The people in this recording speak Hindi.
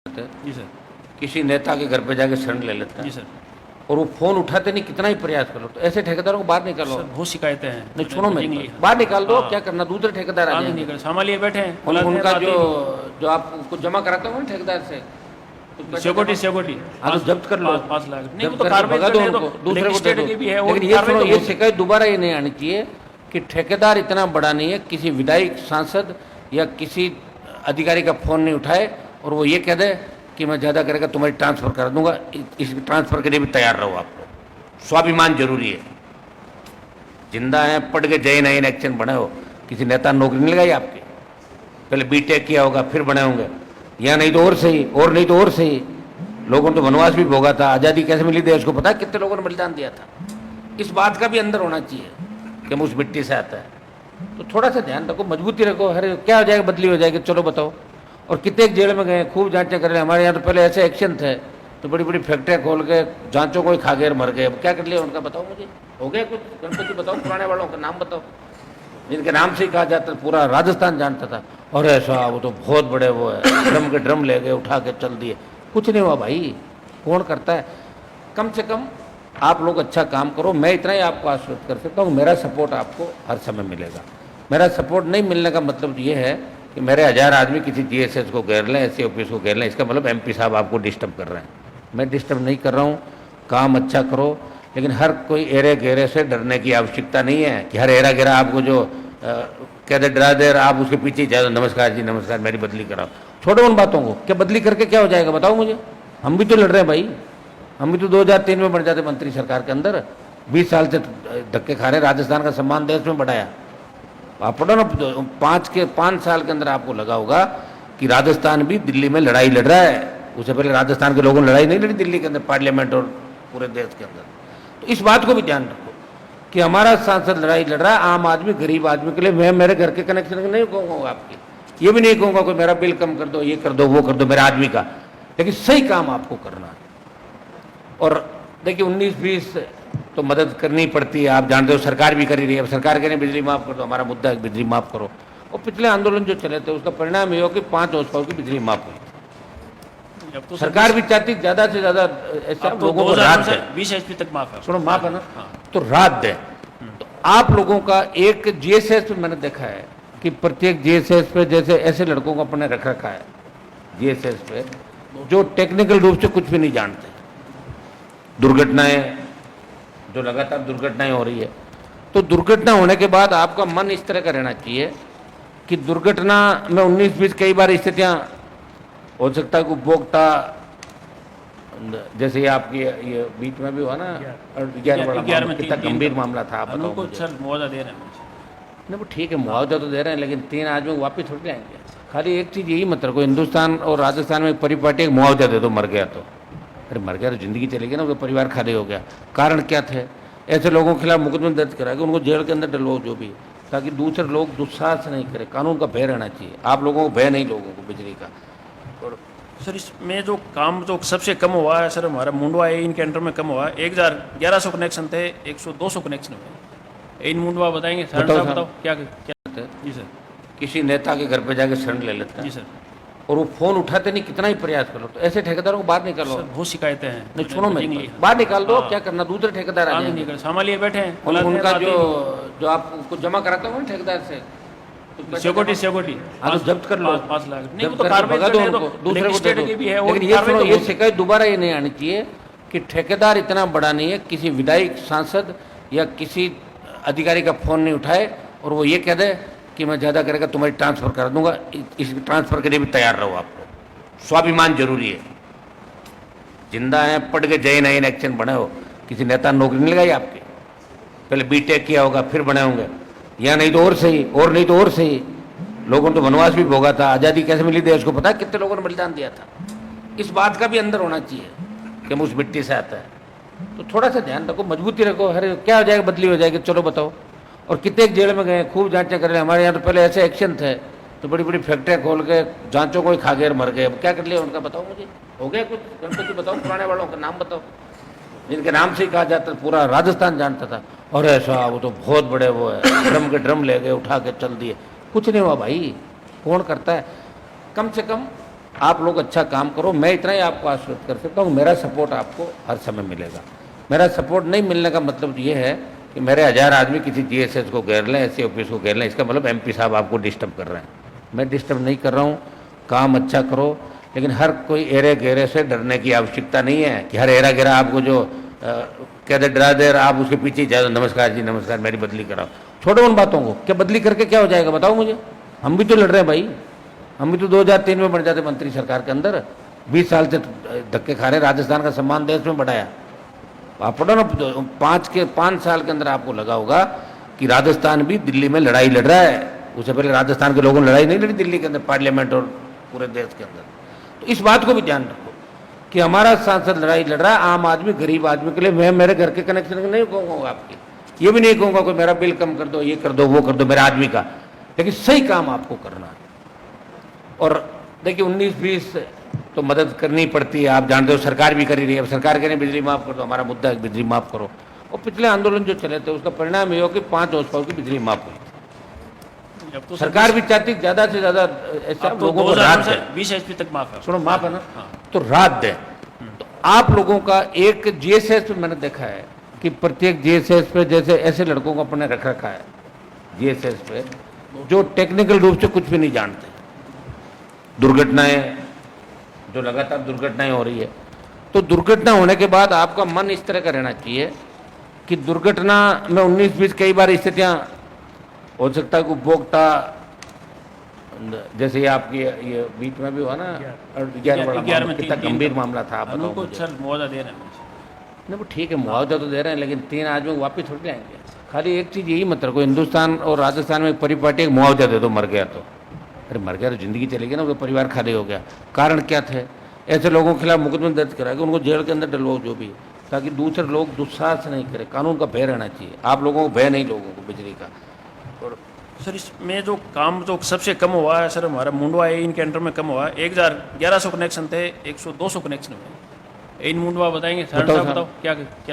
जी सर। किसी नेता के घर पे जाके शरण ले लेते जी हैं सर। और वो फोन उठाते नहीं, कितना ही प्रयास करो तो ऐसे ठेकेदारों को बाहर निकालो। सर बहुत शिकायतें हैं। नहीं छोड़ो, मेरी बिल्डिंग बात, बाहर निकाल दो। हाँ। क्या करना, दूसरे ठेकेदार आ काम ही नहीं जाएंगे। कर, सामान्य बैठे हैं, बुलाते हैं, उनका आते जो ही नहीं। जो आप उनको जमा कराते हो ना ठेकेदार से, कुछ पैसा सिक्योरिटी जमा- सिक्योरिटी हाँ तो जब्त कर लो, 5 लाख नहीं, वो जब्त तो करके कार्रवाई भगा दो करने उनको, तो दूसरे को दे स्टेट दो। की भी है, वो लेकिन ये कार्रवाई सुनो, तो ये होगी। शिकायत दोबारा ये नहीं आनी चाहिए कि ठेकेदार इतना बड़ा नहीं है, किसी विधायक सांसद या किसी अधिकारी का फोन नहीं उठाए और वो ये कह दे कि मैं ज़्यादा करेगा तुम्हारी ट्रांसफ़र कर दूंगा। इस ट्रांसफ़र के लिए भी तैयार रहो आप लोग। स्वाभिमान जरूरी है। जिंदा है, पढ़ के जय नए एक्शन बने हो, किसी नेता नौकरी नहीं लगाई आपकी, पहले बीटेक किया होगा फिर बने होंगे, या नहीं तो और सही, और नहीं तो और सही। लोगों ने तो वनवास भी भोगा था, आज़ादी कैसे मिली देश को पता है, कितने लोगों ने बलिदान दिया था। इस बात का भी अंदर होना चाहिए कि हम उस मिट्टी से आता है। तो थोड़ा सा ध्यान रखो, मजबूती रखो। अरे क्या हो जाएगा, बदली हो जाएगी, चलो बताओ। और कितने जेल में गए, खूब जांचें कर रहे। हमारे यहाँ तो पहले ऐसे एक्शन थे तो बड़ी बड़ी फैक्ट्रियाँ खोल के जांचों को ही खा गए, मर गए। अब क्या कर लिया उनका, बताओ मुझे। हो गया कुछ? गणपति बताओ, पुराने वालों का नाम बताओ जिनके नाम से ही कहा जाता, पूरा राजस्थान जानता था। और ऐसा वो तो बहुत बड़े वो है, ड्रम के ड्रम ले गए, उठा के चल दिए। कुछ नहीं हुआ भाई, कौन करता है। कम से कम आप लोग अच्छा काम करो। मैं इतना ही आपको आश्वस्त कर सकता हूँ, मेरा सपोर्ट आपको हर समय मिलेगा। मेरा सपोर्ट नहीं मिलने का मतलब ये है कि मेरे 1000 आदमी किसी जीएसएस को घेर लें, एससी ऑफिस को घेर लें, इसका मतलब एमपी साहब आपको डिस्टर्ब कर रहे हैं। मैं डिस्टर्ब नहीं कर रहा हूँ। काम अच्छा करो, लेकिन हर कोई एरे घेरे से डरने की आवश्यकता नहीं है कि हर एरा घेरा आपको जो कह दे, डरा दे, आप उसके पीछे ही जाओ, नमस्कार जी नमस्कार, मेरी बदली कराओ। छोड़ो उन बातों को। क्या बदली करके क्या हो जाएगा बताओ मुझे। हम भी तो लड़ रहे हैं भाई, हम भी तो 2003 में बन जाते मंत्री सरकार के अंदर। 20 साल से धक्के खा रहे। राजस्थान का सम्मान देश में बढ़ाया। आप पढ़ो ना, 5 साल के अंदर आपको लगा होगा कि राजस्थान भी दिल्ली में लड़ाई लड़ रहा है। उससे पहले राजस्थान के लोगों ने लड़ाई नहीं लड़ी दिल्ली के अंदर, पार्लियामेंट और पूरे देश के अंदर। तो इस बात को भी ध्यान रखो कि हमारा सांसद लड़ाई लड़ रहा है आम आदमी, गरीब आदमी के लिए। मैं मेरे घर के कनेक्शन नहीं कहूँगा आपकी, ये भी नहीं कहूँगा कोई मेरा बिल कम कर दो, ये कर दो, वो कर दो, मेरे आदमी का। लेकिन सही काम आपको करना है। और देखिए 19-20 तो मदद करनी पड़ती है, आप जानते हो, सरकार भी कर ही रही है। अब सरकार कह रही है बिजली माफ़ कर दो, हमारा मुद्दा है बिजली माफ़ करो। और पिछले आंदोलन जो चले थे उसका परिणाम ये हो कि 5 हॉर्स पावर की बिजली माफ़ हुई। अब तो सरकार भी चाहती ज़्यादा से ज़्यादा ऐसा अब तो लोगों को राहत दे। 20 HP तक माफ है। सुनो, माफ़ है ना, हाँ। तो राहत दे। तो आप लोगों का एक जीएसएस पे मैंने देखा है कि प्रत्येक जीएसएस पे जैसे ऐसे लड़कों को अपने रख रखा है जीएसएस पे, जो टेक्निकल रूप से कुछ भी नहीं जानते। दुर्घटनाएं, जो लगातार दुर्घटनाएं हो रही है, तो दुर्घटना होने के बाद आपका मन इस तरह का रहना चाहिए कि दुर्घटना में 19-20 कई बार स्थितियां हो सकता है कि उपभोक्ता, जैसे ये आपकी ये बीच में भी हुआ ना 11 में, कितना गंभीर मामला था, आप बताओ उनको मुझे। सर मुआवजा दे रहे हैं। नहीं वो ठीक है, मुआवजा तो दे रहे हैं, लेकिन 3 आदमी वापस थोड़ी लाएंगे। खाली एक चीज़ यही मत रखो, हिंदुस्तान और राजस्थान में एक परिपाटी एक मुआवजा दे दो, मर गया तो। अरे मर गया तो जिंदगी चलेगी ना, उसका परिवार खाली हो गया। कारण क्या थे? ऐसे लोगों के खिलाफ मुकदमे दर्ज करा के उनको जेल के अंदर डलवाओ जो भी, ताकि दूसरे लोग दुस्साहस नहीं करें। कानून का भय रहना चाहिए। आप लोगों को भय नहीं, लोगों को बिजली का। और सर इसमें जो काम जो सबसे कम हुआ है सर, हमारा मुंडवा है, इनके अंडर में कम हुआ है। 1100 कनेक्शन थे, 100-200 कनेक्शन हुए। इन मुंडवा बताएंगे सर, बताओ बताओ क्या क्या। जी सर। किसी नेता के घर पे जाके शरण ले लेते जी हैं सर। और वो फोन उठाते नहीं, कितना ही प्रयास करो तो ऐसे ठेकेदारों को बाहर निकालो। सर बहुत शिकायतें हैं। नहीं छोड़ो, मेरी बिल्डिंग बात, बाहर निकाल दो। हाँ। क्या करना, दूसरे ठेकेदार आ काम ही जाएंगे। नहीं कर, सामान्य बैठे हैं, बुलाते हैं, उनका आते ही नहीं। जो आप उसको जमा कराते हो ना ठेकेदार से, कुछ पैसा सिक्योरिटी जमा- सिक्योरिटी हाँ तो जब्त कर लो, 5 लाख नहीं, वो जब्त तो करके कार्रवाई भगा दो करने उनको, तो दूसरे को दे स्टेट दो। की भी है, वो लेकिन ये कार्रवाई सुनो, तो ये होगी। शिकायत दोबारा ये नहीं आनी चाहिए कि ठेकेदार इतना बड़ा नहीं है, किसी विधायक सांसद या किसी अधिकारी का फोन नहीं उठाए और वो ये कह दे कि मैं ज़्यादा करेगा तुम्हारी ट्रांसफ़र कर दूंगा। इस ट्रांसफ़र के लिए भी तैयार रहो आप लोग। स्वाभिमान जरूरी है। जिंदा है, पढ़ के जय नए एक्शन बने हो, किसी नेता नौकरी नहीं लगाई आपकी, पहले बीटेक किया होगा फिर बने होंगे, या नहीं तो और सही, और नहीं तो और सही। लोगों ने तो वनवास भी भोगा था, आज़ादी कैसे मिली देश को पता है, कितने लोगों ने बलिदान दिया था। इस बात का भी अंदर होना चाहिए कि हम उस मिट्टी से आता है। तो थोड़ा सा ध्यान रखो, मजबूती रखो। अरे क्या हो जाएगा, बदली हो जाएगी, चलो बताओ। और कितने जेल में गए, खूब जांचें कर रहे। हमारे यहाँ तो पहले ऐसे एक्शन थे तो बड़ी बड़ी फैक्ट्रियाँ खोल के जांचों को ही खा गए, मर गए। अब क्या कर लिया उनका, बताओ मुझे। हो गया कुछ? गणपति बताओ, पुराने वालों का नाम बताओ जिनके नाम से ही कहा जाता, पूरा राजस्थान जानता था। और ऐसा वो तो बहुत बड़े वो है, ड्रम के ड्रम ले गए, उठा के चल दिए। कुछ नहीं हुआ भाई, कौन करता है। कम से कम आप लोग अच्छा काम करो। मैं इतना ही आपको आश्वस्त कर सकता हूँ, मेरा सपोर्ट आपको हर समय मिलेगा। मेरा सपोर्ट नहीं मिलने का मतलब ये है कि मेरे 1000 आदमी किसी जीएसएस को घेर लें, एससी ऑफिस को घेर लें, इसका मतलब एमपी साहब आपको डिस्टर्ब कर रहे हैं। मैं डिस्टर्ब नहीं कर रहा हूँ, काम अच्छा करो, लेकिन हर कोई एरे घेरे से डरने की आवश्यकता नहीं है कि हर एरा घेरा आपको जो कह दे डरा दे, आप उसके पीछे ही जाओ, नमस्कार जी नमस्कार मेरी बदली कराओ। छोड़ो उन बातों को, क्या बदली करके क्या हो जाएगा बताओ मुझे। हम भी तो लड़ रहे हैं भाई, हम भी तो 2003 में बन जाते मंत्री सरकार के अंदर, 20 साल से धक्के खा रहे। राजस्थान का सम्मान देश में बढ़ाया। आप पढ़ो ना, 5 साल के अंदर आपको लगा होगा कि राजस्थान भी दिल्ली में लड़ाई लड़ रहा है। उससे पहले राजस्थान के लोगों ने लड़ाई नहीं लड़ी दिल्ली के अंदर, पार्लियामेंट और पूरे देश के अंदर। तो इस बात को भी ध्यान रखो कि हमारा सांसद लड़ाई लड़ रहा है आम आदमी, गरीब आदमी के लिए। मैं मेरे घर के कनेक्शन नहीं कहूँगा आपके, ये भी नहीं कहूँगा कोई मेरा बिल कम कर दो, ये कर दो, वो कर दो, मेरे आदमी का, लेकिन सही काम आपको करना है। और देखिए 19-20 तो मदद करनी पड़ती है, आप जानते हो, सरकार भी कर ही रही है। अब सरकार कह रही है बिजली माफ़ कर दो, हमारा मुद्दा है बिजली माफ़ करो। और पिछले आंदोलन जो चले थे उसका परिणाम ये हो कि 5 हॉर्स पावर की बिजली माफ़ हुई। अब तो सरकार भी चाहती ज़्यादा से ज़्यादा ऐसा अब तो लोगों को राहत दे। 20 HP तक माफ है। सुनो, माफ है ना, तो राहत दे। तो आप लोगों का एक जीएसएस पे मैंने देखा है कि प्रत्येक जीएसएस पे जैसे ऐसे लड़कों को अपने रख रखा है जीएसएस पे जो टेक्निकल रूप से कुछ भी नहीं जानते। दुर्घटनाएं जो लगातार दुर्घटनाएं हो रही है, तो दुर्घटना होने के बाद आपका मन इस तरह का रहना चाहिए कि दुर्घटना में 19-20 कई बार स्थितियां हो सकता है कि उपभोक्ता, जैसे ये आपकी ये बीच में भी हुआ ना 11 में, कितना गंभीर मामला था, आप बताओ उनको मुझे। सर मुआवजा दे रहे हैं। नहीं वो ठीक है, मुआवजा तो दे रहे हैं, लेकिन 3 आदमी वापस थोड़ी लाएंगे। खाली एक चीज़ यही मत रखो, हिंदुस्तान और राजस्थान में एक परिपाटी एक मुआवजा दे दो, मर गया तो। अरे मर गया तो जिंदगी चलेगी ना, उसका परिवार खाली हो गया। कारण क्या थे? ऐसे लोगों के खिलाफ मुकदमे दर्ज करा के उनको जेल के अंदर डलवाओ जो भी, ताकि दूसरे लोग दुस्साहस नहीं करें। कानून का भय रहना चाहिए। आप लोगों को भय नहीं, लोगों को बिजली का। और सर इसमें जो काम जो सबसे कम हुआ है सर, हमारा मुंडवा है इनके अंडर में कम हुआ है। 1100 कनेक्शन थे, 100-200 कनेक्शन हुए। इन मुंडवा बताएंगे सर, बताओ साहब साहब। बताओ क्या